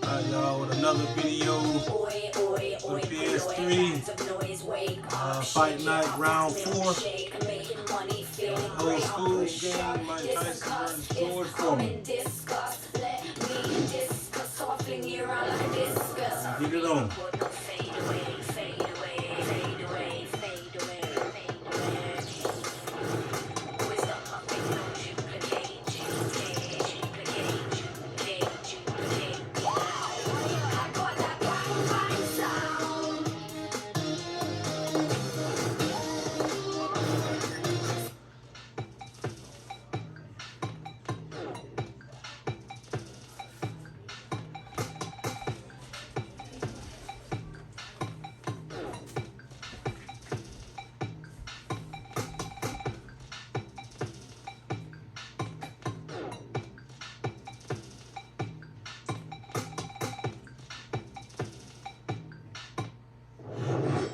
Y'all, with another video for the PS3. Fight Night Round 4. Old school game, Mike Tyson versus George Foreman. Get it on.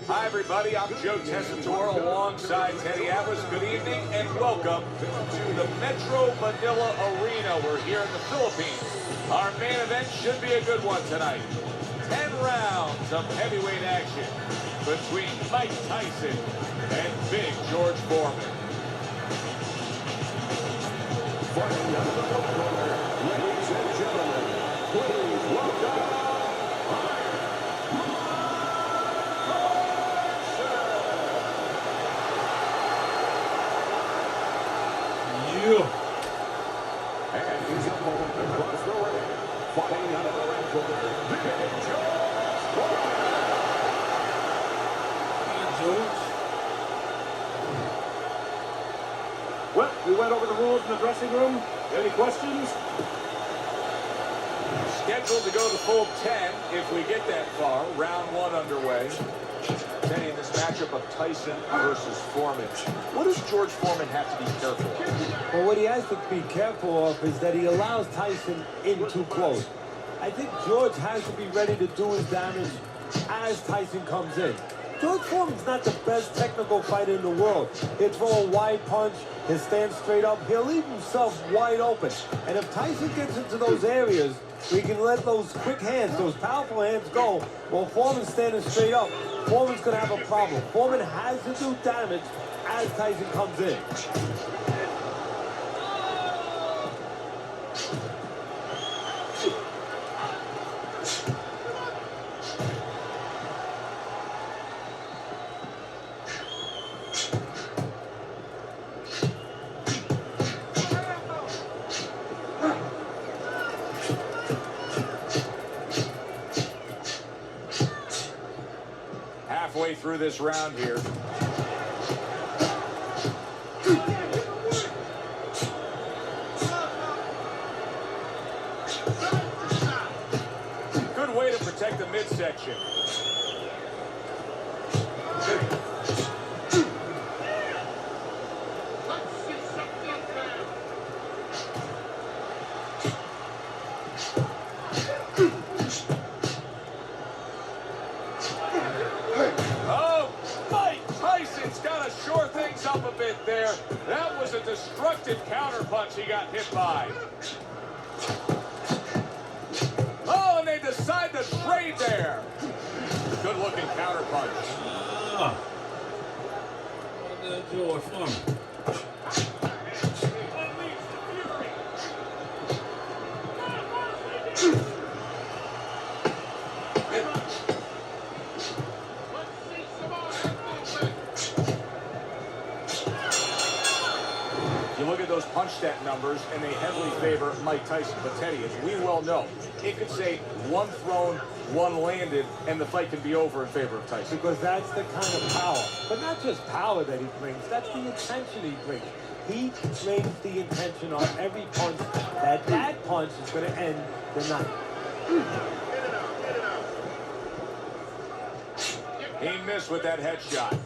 Hi everybody, I'm Joe Tessitore alongside Teddy Atlas. Good evening and welcome to the Metro Manila Arena. We're here in the Philippines. Our main event should be a good one tonight. 10 rounds of heavyweight action between Mike Tyson and Big George Foreman. Ladies and gentlemen, please welcome and he's up across the ring, fighting out of the ring for Big George Foreman. George. Well, we went over the rules in the dressing room. Any questions? Scheduled to go the full 10 if we get that far. Round 1 underway. Teddy, in this matchup of Tyson versus Foreman, what does George Foreman have to be careful of? Well, what he has to be careful of is that he allows Tyson in too close. I think George has to be ready to do his damage as Tyson comes in. George Foreman's not the best technical fighter in the world. He'll throw a wide punch, he'll stand straight up, he'll leave himself wide open. And if Tyson gets into those areas, we can let those quick hands, those powerful hands go, while Foreman's standing straight up. Foreman's going to have a problem. Foreman has to do damage as Tyson comes in. Halfway through this round here. Good way to protect the midsection. Shore things up a bit there. That was a destructive counterpunch he got hit by. Oh, and they decide to trade there. Good looking counterpunch. George Foreman. You look at those punch stat numbers, and they heavily favor Mike Tyson. But Teddy, as we well know, it could say one thrown, one landed, and the fight can be over in favor of Tyson. Because that's the kind of power. But not just power that he brings, that's the intention he brings. He brings the intention on every punch that punch is going to end the night. He missed with that headshot.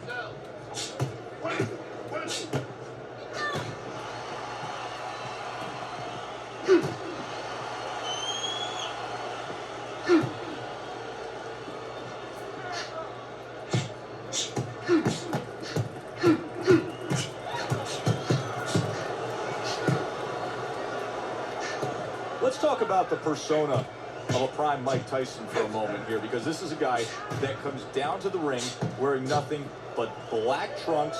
Let's talk about the persona of of a prime Mike Tyson for a moment here, because this is a guy that comes down to the ring wearing nothing but black trunks,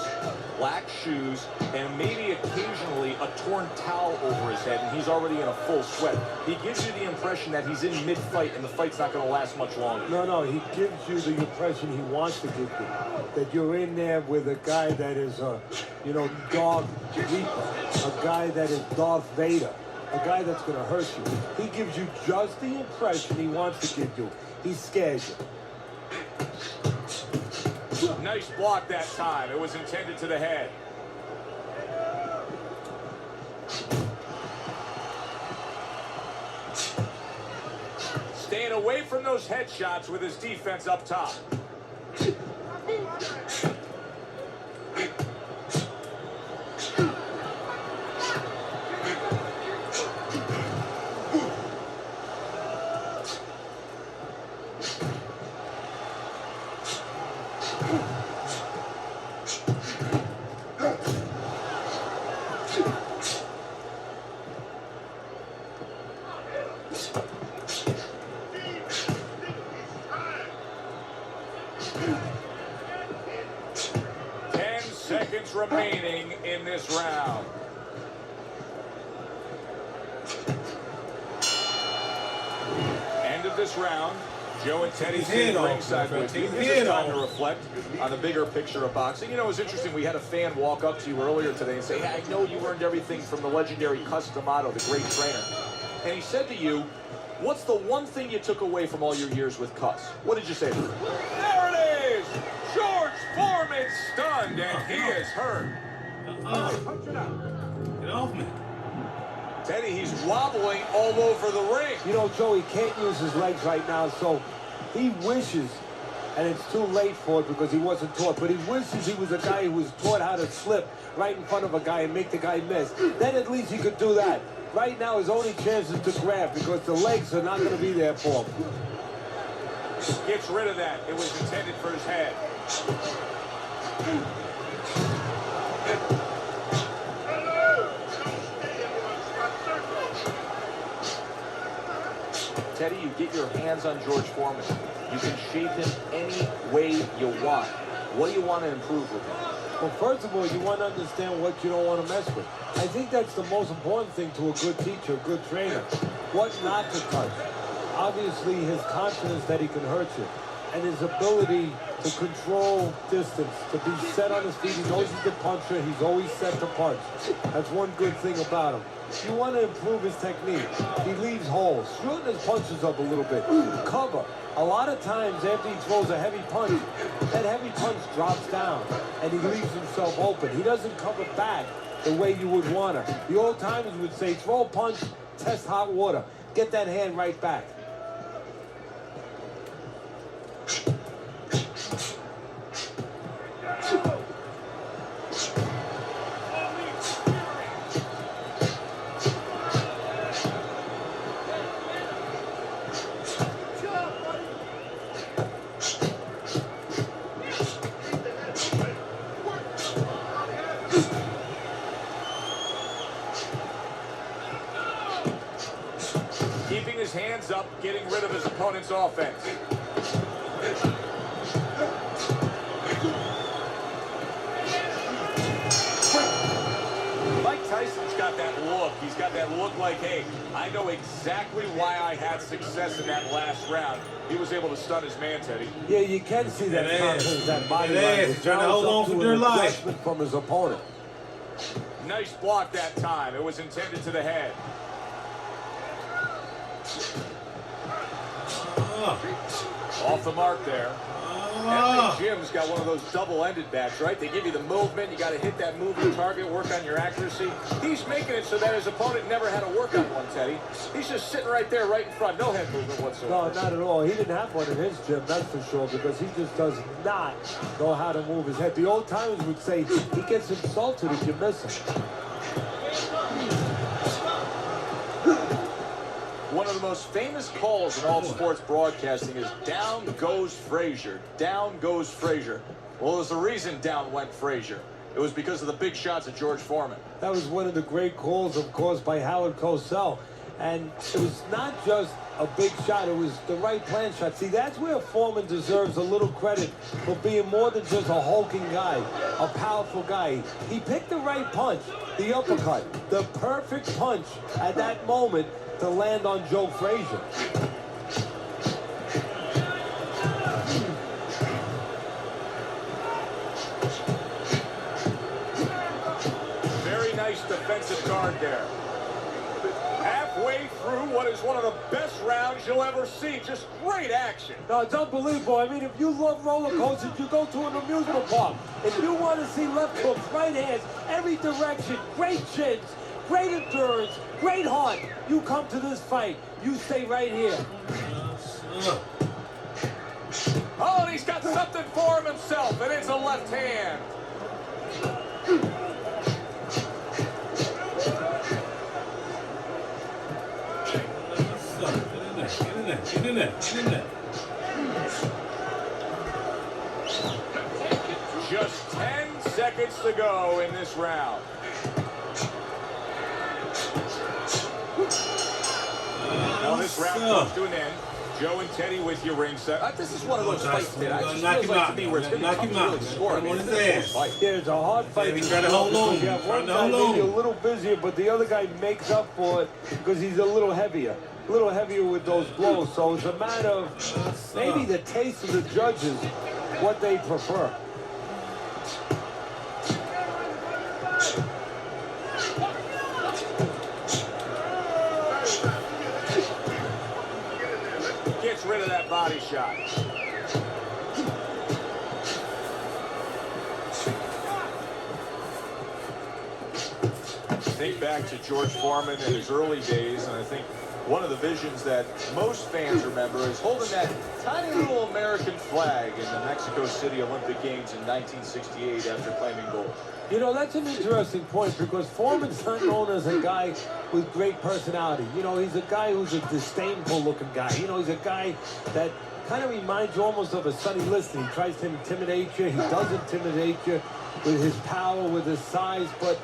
black shoes, and maybe occasionally a torn towel over his head, and he's already in a full sweat. He gives you the impression that he's in mid-fight and the fight's not going to last much longer. No, he gives you the impression he wants to give you. That you're in there with a guy that is a, Darth Reaper, a guy that is Darth Vader, a guy that's going to hurt you. He gives you just the impression he wants to give you. He scares you. Nice block that time. It was intended to the head. Staying away from those headshots with his defense up top. 10 seconds remaining in this round. End of this round. Joe and Teddy sitting ringside with you. This is time to reflect on the bigger picture of boxing. You know, it's interesting. We had a fan walk up to you earlier today and say, hey, I know you learned everything from the legendary Cus D'Amato, the great trainer. And he said to you, what's the one thing you took away from all your years with Cus? What did you say to him? There it is! George Foreman stunned, and he is hurt. Get off me. Teddy, he's wobbling all over the ring. You know, Joe, he can't use his legs right now, so he wishes, and it's too late for it because he wasn't taught, but he wishes he was a guy who was taught how to slip right in front of a guy and make the guy miss. Then at least he could do that. Right now, his only chance is to grab because the legs are not going to be there for him. Gets rid of that. It was intended for his head. Teddy, you get your hands on George Foreman. You can shape him any way you want. What do you want to improve with him? Well, first of all, you want to understand what you don't want to mess with. I think that's the most important thing to a good teacher, a good trainer. What not to touch. Obviously, his confidence that he can hurt you. And his ability to control distance, to be set on his feet. He knows he's the puncher. He's always set to punch. That's one good thing about him. You want to improve his technique. He leaves holes. Shorten his punches up a little bit. Cover. A lot of times after he throws a heavy punch, that heavy punch drops down and he leaves himself open. He doesn't cover back the way you would want to. The old timers would say, throw a punch, test hot water. Get that hand right back. Keeping his hands up, getting rid of his opponent's offense. Mike Tyson's got that look. He's got that look like, hey, I know exactly why I had success in that last round. He was able to stun his man, Teddy. Yeah, you can see that confidence, that body He's trying to hold on for dear life. From his opponent. Nice block that time. It was intended to the head. Off the mark there. Every gym's got one of those double-ended bats, right? They give you the movement. You got to hit that moving target, work on your accuracy. He's making it so that his opponent never had to work on one, Teddy. He's just sitting right there, right in front. No head movement whatsoever. No, not at all. He didn't have one in his gym, that's for sure, because he just does not know how to move his head. The old timers would say he gets insulted if you miss him. One of the most famous calls in all sports broadcasting is down goes Frazier. Down goes Frazier. Well, there's a reason down went Frazier. It was because of the big shots of George Foreman. That was one of the great calls, of course, by Howard Cosell. And it was not just a big shot, it was the right plan shot. See, that's where Foreman deserves a little credit for being more than just a hulking guy, a powerful guy. He picked the right punch, the uppercut, the perfect punch at that moment to land on Joe Frazier. Very nice defensive guard there. Halfway through what is one of the best rounds you'll ever see. Just great action. No, it's unbelievable. I mean, if you love roller coasters, you go to an amusement park. If you want to see left hooks, right hands, every direction, great chins, great endurance, great heart, you come to this fight. You stay right here. Oh, and he's got something for him himself, and it's a left hand. Get in there. Just 10 seconds to go in this round. Now this round comes to an end. Joe and Teddy with you ringside. This is one of those fights that just feels like to me where it's going to be tough to really score. I mean, it's a fight. Yeah, it's a hard fight. He's trying to hold on. You have one guy maybe a little busier, but the other guy makes up for it because he's a little heavier with those blows. So it's a matter of maybe the taste of the judges, what they prefer. Gets rid of that body shot. Think back to George Foreman in his early days, and I think one of the visions that most fans remember is holding that tiny little American flag in the Mexico City Olympic Games in 1968 after claiming gold. You know, that's an interesting point because Foreman's not known as a guy with great personality. You know, he's a guy who's a disdainful looking guy. You know, he's a guy that kind of reminds you almost of a Sonny Liston. He tries to intimidate you. He does intimidate you with his power, with his size, but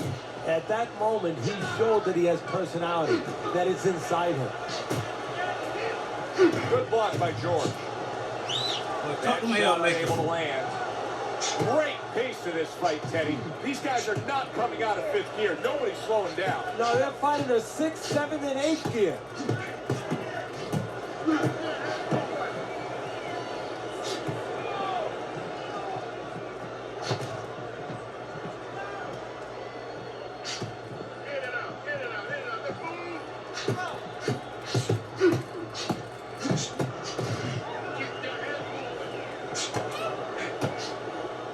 at that moment, he showed that he has personality, that it's inside him. Good block by George. That shot unable to land. Great pace to this fight, Teddy. These guys are not coming out of fifth gear. Nobody's slowing down. No, they're fighting a 6th, 7th, and 8th gear.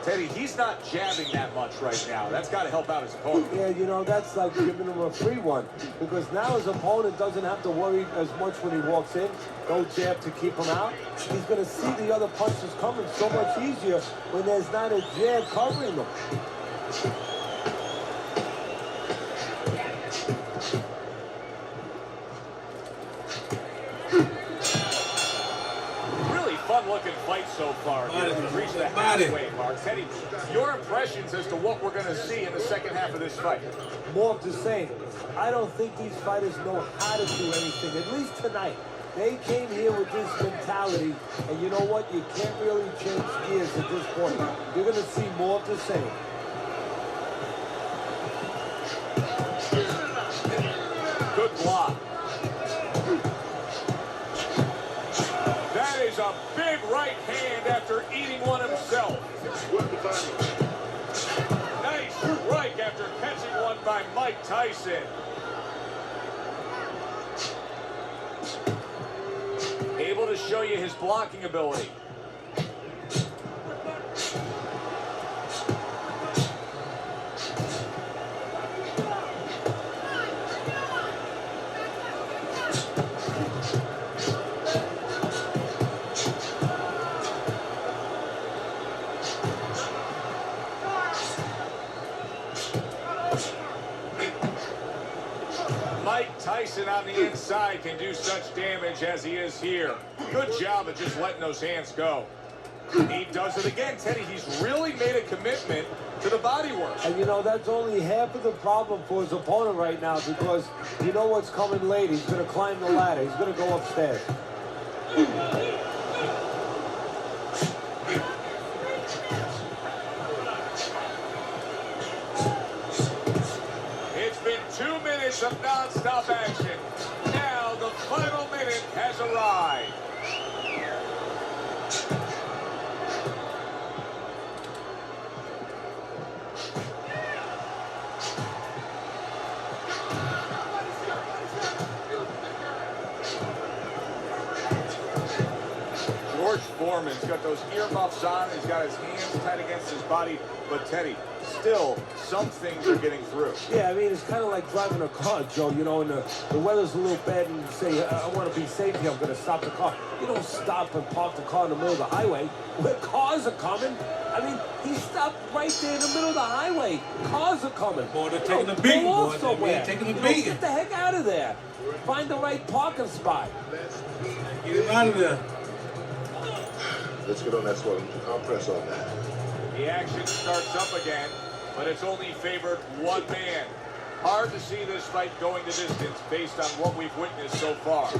Teddy, he's not jabbing that much right now. That's got to help out his opponent. Yeah, you know, that's like giving him a free one because now his opponent doesn't have to worry as much when he walks in. No jab to keep him out. He's going to see the other punches coming so much easier when there's not a jab covering them. Fun-looking fight so far. We've reached the halfway mark. Teddy, your impressions as to what we're going to see in the second half of this fight? More of the same. I don't think these fighters know how to do anything, at least tonight. They came here with this mentality, and you know what? You can't really change gears at this point. You're going to see more of the same. Good block. That is a big right hand after eating one himself. Nice strike after catching one by Mike Tyson. Able to show you his blocking ability. Mike Tyson on the inside can do such damage as he is here. Good job of just letting those hands go. He does it again, Teddy. He's really made a commitment to the body work. And you know, that's only half of the problem for his opponent right now, because you know what's coming late. He's going to climb the ladder. He's going to go upstairs. It's been 2 minutes of non-stop action. Now the final minute has arrived. George Foreman's got those earmuffs on. He's got his hands tied against his body. But Teddy, still, some things are getting through. Yeah, I mean, it's kind of like driving a car, Joe, you know, and the weather's a little bad, and you say, I want to be safe here, I'm going to stop the car. You don't stop and park the car in the middle of the highway where cars are coming. I mean, he stopped right there in the middle of the highway. Cars are coming. Boy, they're taking a beating, pull off boy. somewhere. They're taking a You know, beating. get the heck out of there. Find the right parking spot. Get him out of there. Let's get on that swelling. I'll press on that. The action starts up again, but it's only favored one man. Hard to see this fight going the distance based on what we've witnessed so far.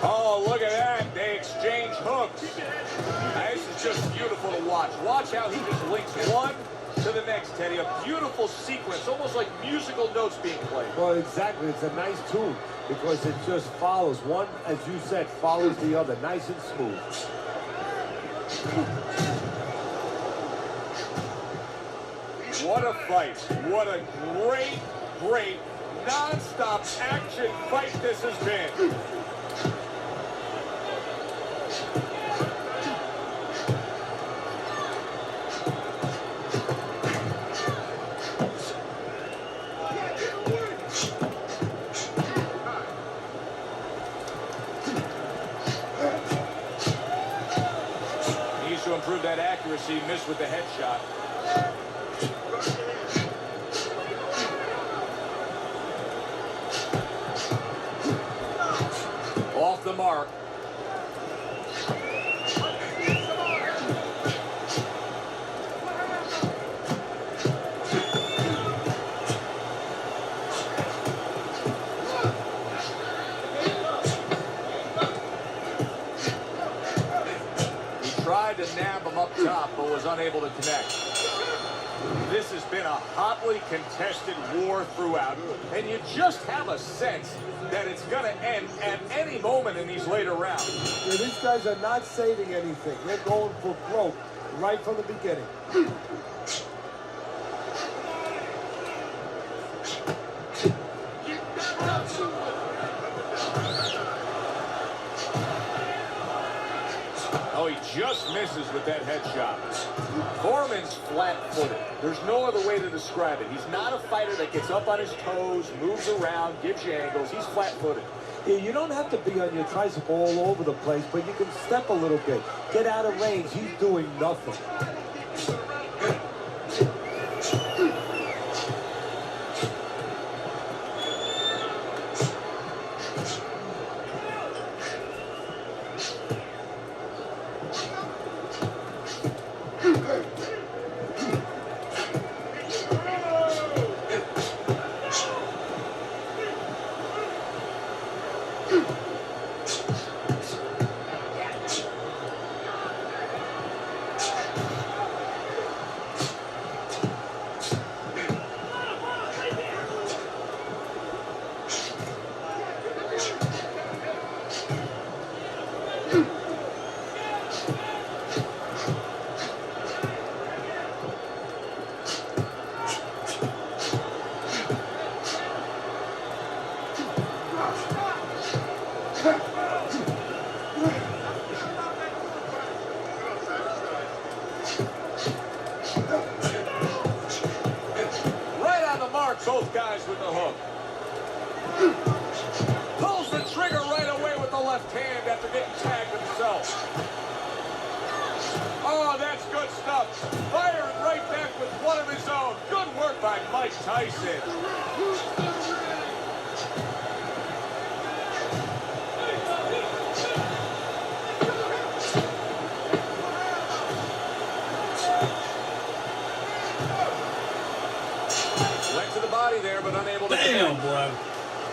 Oh, look at that. They exchange hooks. This is just beautiful to watch. Watch how he just links one to the next, Teddy. A beautiful sequence, almost like musical notes being played. Well, exactly. It's a nice tune because it just follows. One, as you said, follows the other. Nice and smooth. What a fight. What a great, great, non-stop action fight this has been. Needs to improve that accuracy. Missed with the headshot. Off the mark. He tried to nab him up top, but was unable to connect. This has been a hotly contested war throughout, and you just have a sense that it's going to end at any moment in these later rounds. Yeah, these guys are not saving anything. They're going for broke right from the beginning. Oh, he just misses with that headshot. Foreman's flat-footed. There's no other way to describe it. He's not a fighter that gets up on his toes, moves around, gives you angles. He's flat-footed. Yeah, you don't have to be on your tricycle all over the place, but you can step a little bit. Get out of range. He's doing nothing. guys with the hook. Pulls the trigger right away with the left hand after getting tagged himself. Oh, that's good stuff. Firing right back with one of his own. Good work by Mike Tyson. Went to the body there, but unable to. Damn, boy.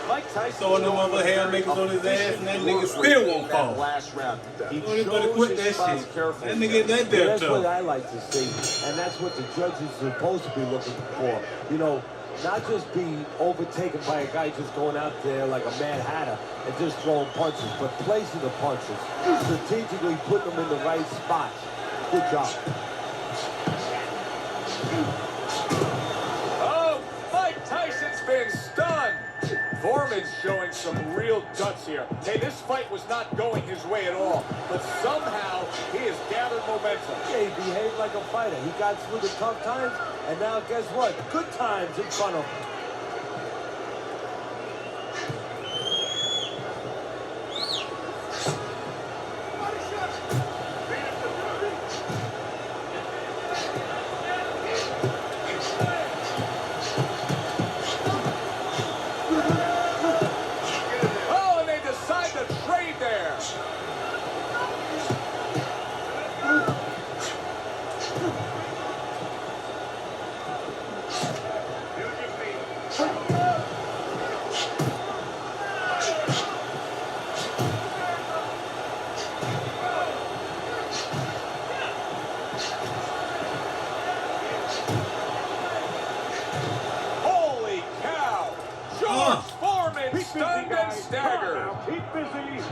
Mike Tyson Throwing them other haymakers on his ass, and that nigga still won't fall. Last round. He You better quit that shit. That nigga, that damn That's what tough. I like to see, and that's what the judges are supposed to be looking for. You know, not just be overtaken by a guy just going out there like a Mad Hatter and just throwing punches, but placing the punches, strategically putting them in the right spots. Good job. Oh, Mike Tyson's been stunned. Foreman's showing some real guts here. Hey, this fight was not going his way at all, but somehow he has gathered momentum. Yeah, he behaved like a fighter. He got through the tough times, and now guess what? Good times in front of him. Oh, and they decide to trade there. Holy cow! George Foreman stunned and staggered. Keep busy.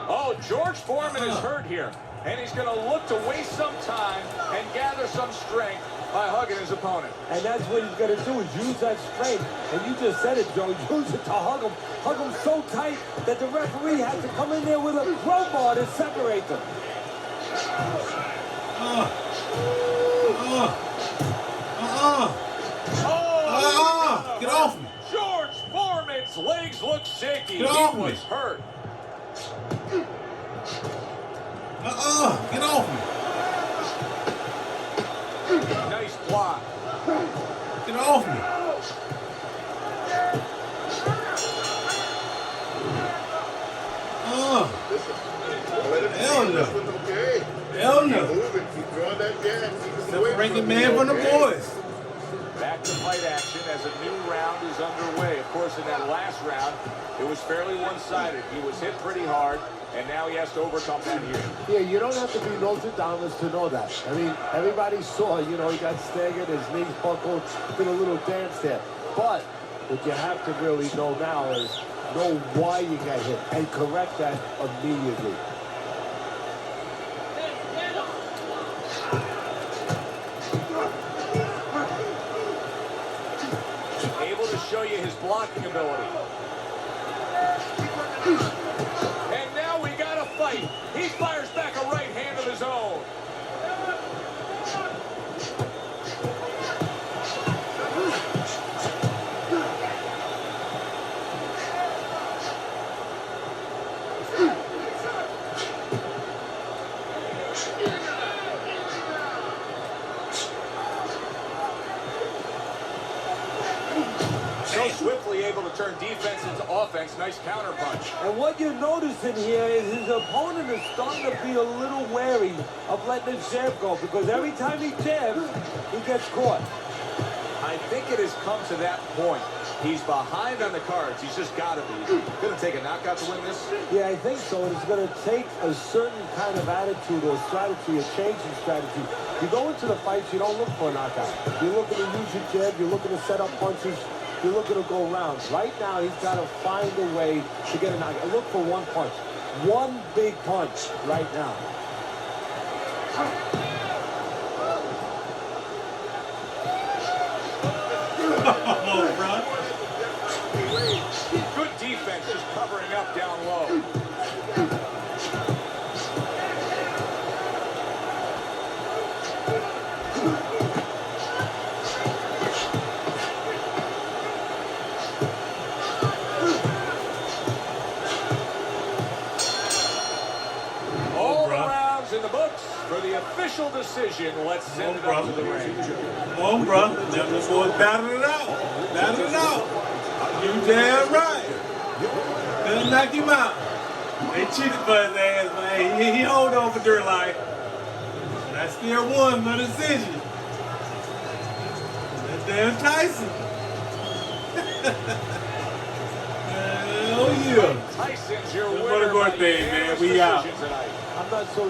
Oh, George Foreman is hurt here, and he's going to look to waste some time and gather some strength by hugging his opponent. And that's what he's going to do, is use that strength. And you just said it, Joe. Use it to hug him. Hug him so tight that the referee has to come in there with a crowbar to separate them. Oh, Get off me. George Foreman's legs look shaky. Get off He me. was hurt. Get off me. Nice block. Get off me. Hell no. Hell no. Separate man from the boys. Back to fight action as a new round is underway. Of course, in that last round, it was fairly one-sided. He was hit pretty hard, and now he has to overcome that here. Yeah, you don't have to be Nostradamus to know that. I mean, everybody saw, you know, he got staggered, his knees buckled, did a little dance there. But what you have to really know now is know why you got hit and correct that immediately. Able to show you his blocking ability. And now we got a fight. He fires back a right hand of his own. So swiftly able to turn defense into offense. Nice counter punch. And what you're noticing here is his opponent is starting to be a little wary of letting his jab go, because every time he jabs, he gets caught. I think it has come to that point. He's behind on the cards. He's just got to be. Going to take a knockout to win this? Yeah, I think so. And it's going to take a certain kind of attitude or strategy, a change in strategy. You go into the fights, you don't look for a knockout. You're looking to use your jab. You're looking to set up punches. You're looking to go rounds. Right now, he's got to find a way to get a knockout. Look for one punch. One big punch right now. Good defense, just covering up down low. For the official decision, let's send it up to the ring. Come on, bro. Them boys battle it out. Battle it out. You damn right. They'll knock him out. They cheated for his ass, man. He hold on for dear life. But I still won my decision. That damn Tyson. Hell yeah. Tyson's your What a winner by birthday, man. unanimous We out. decision tonight. I'm not so